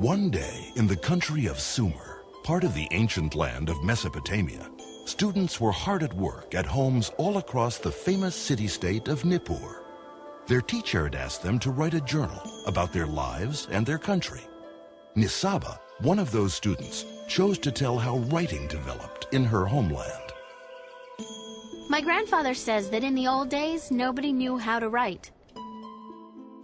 One day, in the country of Sumer, part of the ancient land of Mesopotamia, students were hard at work at homes all across the famous city-state of Nippur. Their teacher had asked them to write a journal about their lives and their country. Nisaba, one of those students, chose to tell how writing developed in her homeland. My grandfather says that in the old days, nobody knew how to write.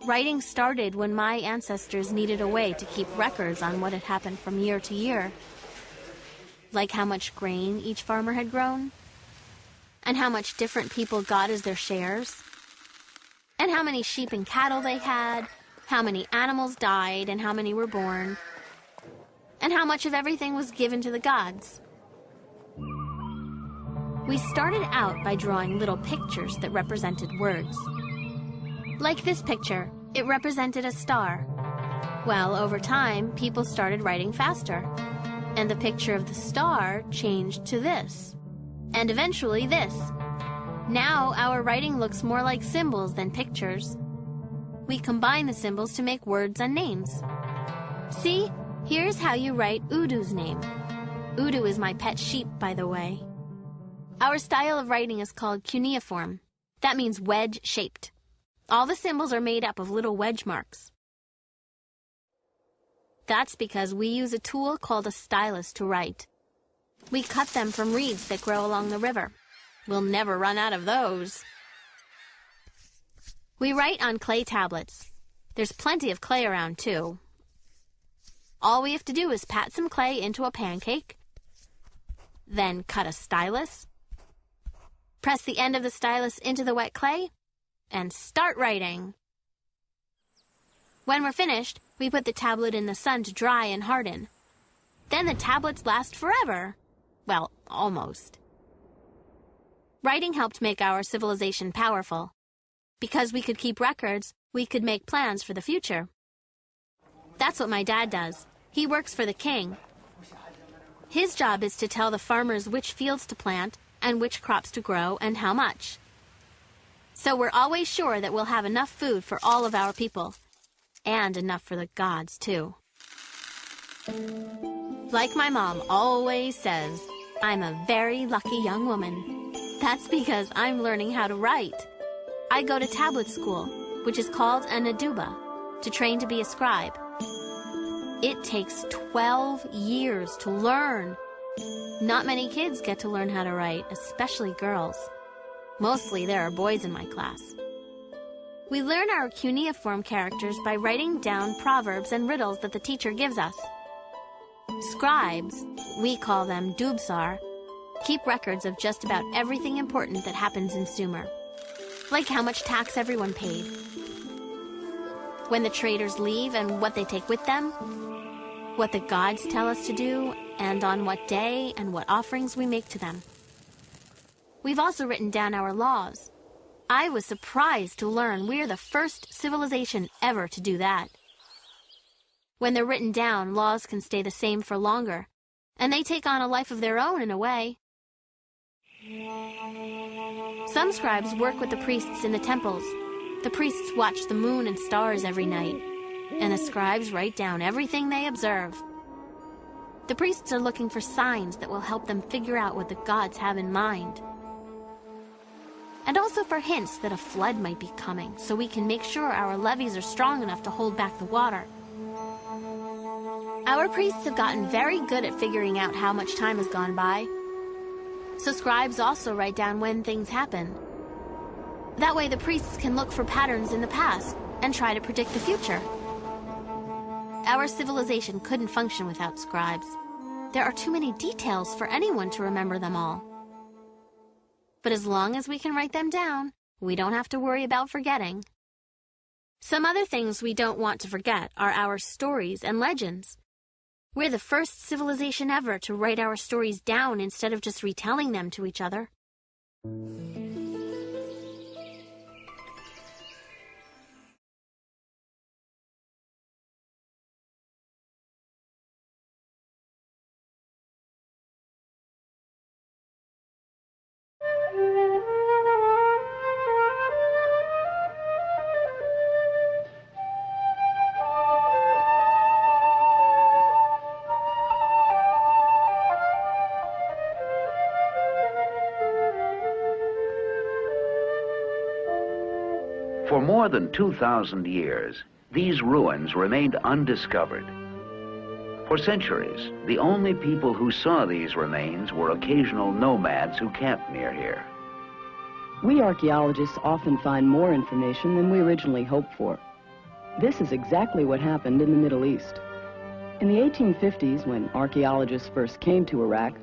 Writing started when my ancestors needed a way to keep records on what had happened from year to year. Like how much grain each farmer had grown, and how much different people got as their shares, and how many sheep and cattle they had, how many animals died and how many were born, and how much of everything was given to the gods. We started out by drawing little pictures that represented words. Like this picture, it represented a star. Well, over time, people started writing faster, and the picture of the star changed to this, and eventually this. Now, our writing looks more like symbols than pictures. We combine the symbols to make words and names. See, here's how you write Udu's name. Udu is my pet sheep, by the way. Our style of writing is called cuneiform. That means wedge-shaped. All the symbols are made up of little wedge marks. That's because we use a tool called a stylus to write. We cut them from reeds that grow along the river. We'll never run out of those. We write on clay tablets. There's plenty of clay around, too. All we have to do is pat some clay into a pancake, then cut a stylus, press the end of the stylus into the wet clay, and start writing. When we're finished, we put the tablet in the sun to dry and harden. Then the tablets last forever. Well, almost. Writing helped make our civilization powerful. Because we could keep records, we could make plans for the future. That's what my dad does. He works for the king. His job is to tell the farmers which fields to plant and which crops to grow and how much. So we're always sure that we'll have enough food for all of our people. And enough for the gods, too. Like my mom always says, I'm a very lucky young woman. That's because I'm learning how to write. I go to tablet school, which is called an aduba, to train to be a scribe. It takes 12 years to learn. Not many kids get to learn how to write, especially girls. Mostly there are boys in my class. We learn our cuneiform characters by writing down proverbs and riddles that the teacher gives us. Scribes, we call them dubsar, keep records of just about everything important that happens in Sumer. Like how much tax everyone paid, when the traders leave and what they take with them, what the gods tell us to do, and on what day and what offerings we make to them. We've also written down our laws. I was surprised to learn we're the first civilization ever to do that. When they're written down, laws can stay the same for longer, and they take on a life of their own in a way. Some scribes work with the priests in the temples. The priests watch the moon and stars every night, and the scribes write down everything they observe. The priests are looking for signs that will help them figure out what the gods have in mind. And also for hints that a flood might be coming, so we can make sure our levees are strong enough to hold back the water. Our priests have gotten very good at figuring out how much time has gone by. So scribes also write down when things happen. That way the priests can look for patterns in the past and try to predict the future. Our civilization couldn't function without scribes. There are too many details for anyone to remember them all. But as long as we can write them down, we don't have to worry about forgetting. Some other things we don't want to forget are our stories and legends. We're the first civilization ever to write our stories down instead of just retelling them to each other. For more than 2,000 years, these ruins remained undiscovered. For centuries, the only people who saw these remains were occasional nomads who camped near here. We archaeologists often find more information than we originally hoped for. This is exactly what happened in the Middle East. In the 1850s, when archaeologists first came to Iraq,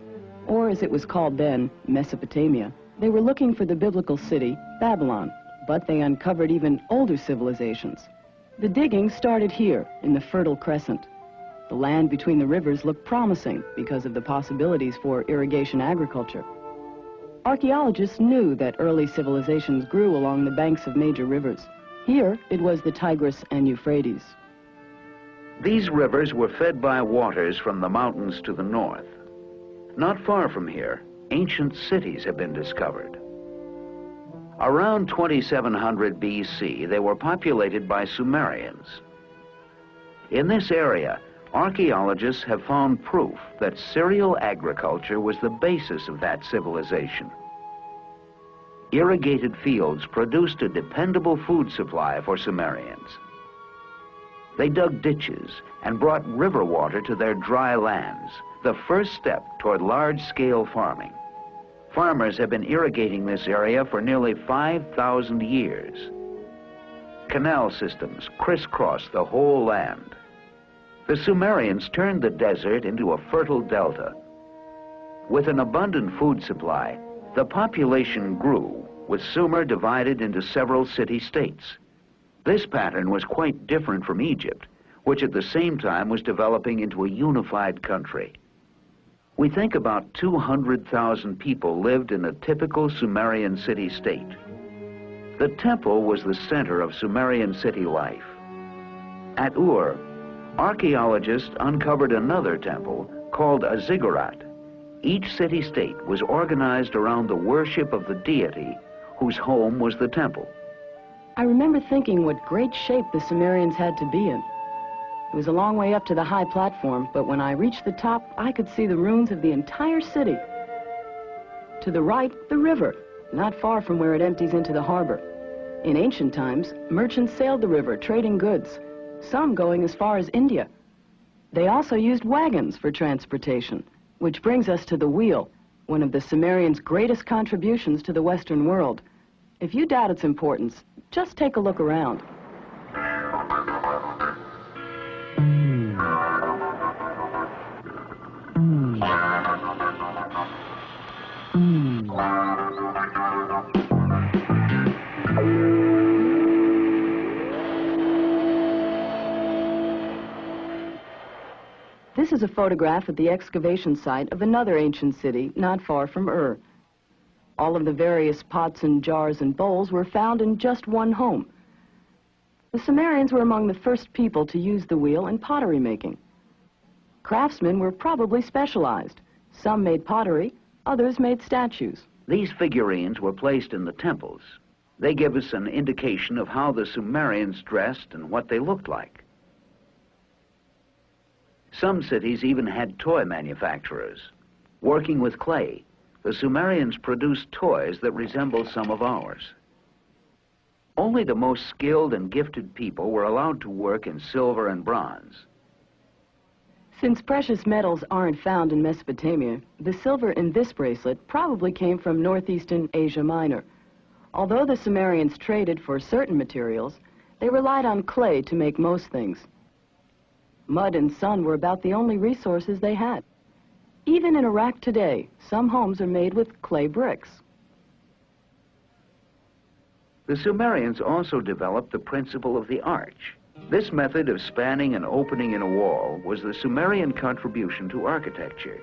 or as it was called then, Mesopotamia, they were looking for the biblical city, Babylon, but they uncovered even older civilizations. The digging started here, in the Fertile Crescent. The land between the rivers looked promising because of the possibilities for irrigation agriculture. Archaeologists knew that early civilizations grew along the banks of major rivers. Here, it was the Tigris and Euphrates. These rivers were fed by waters from the mountains to the north. Not far from here, ancient cities have been discovered. Around 2700 BC, they were populated by Sumerians. In this area, archaeologists have found proof that cereal agriculture was the basis of that civilization. Irrigated fields produced a dependable food supply for Sumerians. They dug ditches and brought river water to their dry lands, the first step toward large-scale farming. Farmers have been irrigating this area for nearly 5,000 years. Canal systems crisscross the whole land. The Sumerians turned the desert into a fertile delta. With an abundant food supply, the population grew, with Sumer divided into several city-states. This pattern was quite different from Egypt, which at the same time was developing into a unified country. We think about 200,000 people lived in a typical Sumerian city-state. The temple was the center of Sumerian city life. At Ur, archaeologists uncovered another temple called a ziggurat. Each city-state was organized around the worship of the deity whose home was the temple. I remember thinking what great shape the Sumerians had to be in. It was a long way up to the high platform, but when I reached the top, I could see the ruins of the entire city. To the right, the river, not far from where it empties into the harbor. In ancient times, merchants sailed the river, trading goods, some going as far as India. They also used wagons for transportation, which brings us to the wheel, one of the Sumerians' greatest contributions to the Western world. If you doubt its importance, just take a look around. This is a photograph at the excavation site of another ancient city not far from Ur. All of the various pots and jars and bowls were found in just one home. The Sumerians were among the first people to use the wheel in pottery making. Craftsmen were probably specialized. Some made pottery, others made statues. These figurines were placed in the temples. They give us an indication of how the Sumerians dressed and what they looked like. Some cities even had toy manufacturers. Working with clay, the Sumerians produced toys that resemble some of ours. Only the most skilled and gifted people were allowed to work in silver and bronze. Since precious metals aren't found in Mesopotamia, the silver in this bracelet probably came from northeastern Asia Minor. Although the Sumerians traded for certain materials, they relied on clay to make most things. Mud and sun were about the only resources they had. Even in Iraq today, some homes are made with clay bricks. The Sumerians also developed the principle of the arch. This method of spanning and opening in a wall was the Sumerian contribution to architecture.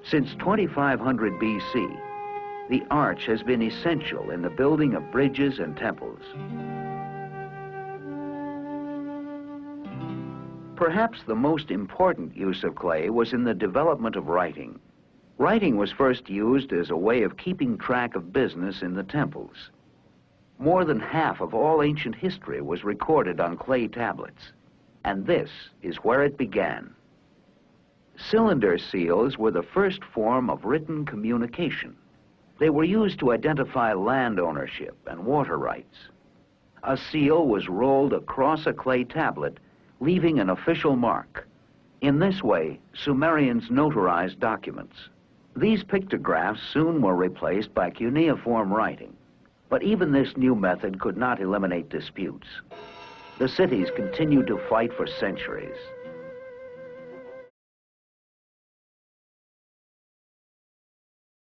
Since 2500 BC, the arch has been essential in the building of bridges and temples. Perhaps the most important use of clay was in the development of writing. Writing was first used as a way of keeping track of business in the temples. More than half of all ancient history was recorded on clay tablets, and this is where it began. Cylinder seals were the first form of written communication. They were used to identify land ownership and water rights. a seal was rolled across a clay tablet, leaving an official mark. In this way, Sumerians notarized documents. These pictographs soon were replaced by cuneiform writing. But even this new method could not eliminate disputes. The cities continued to fight for centuries.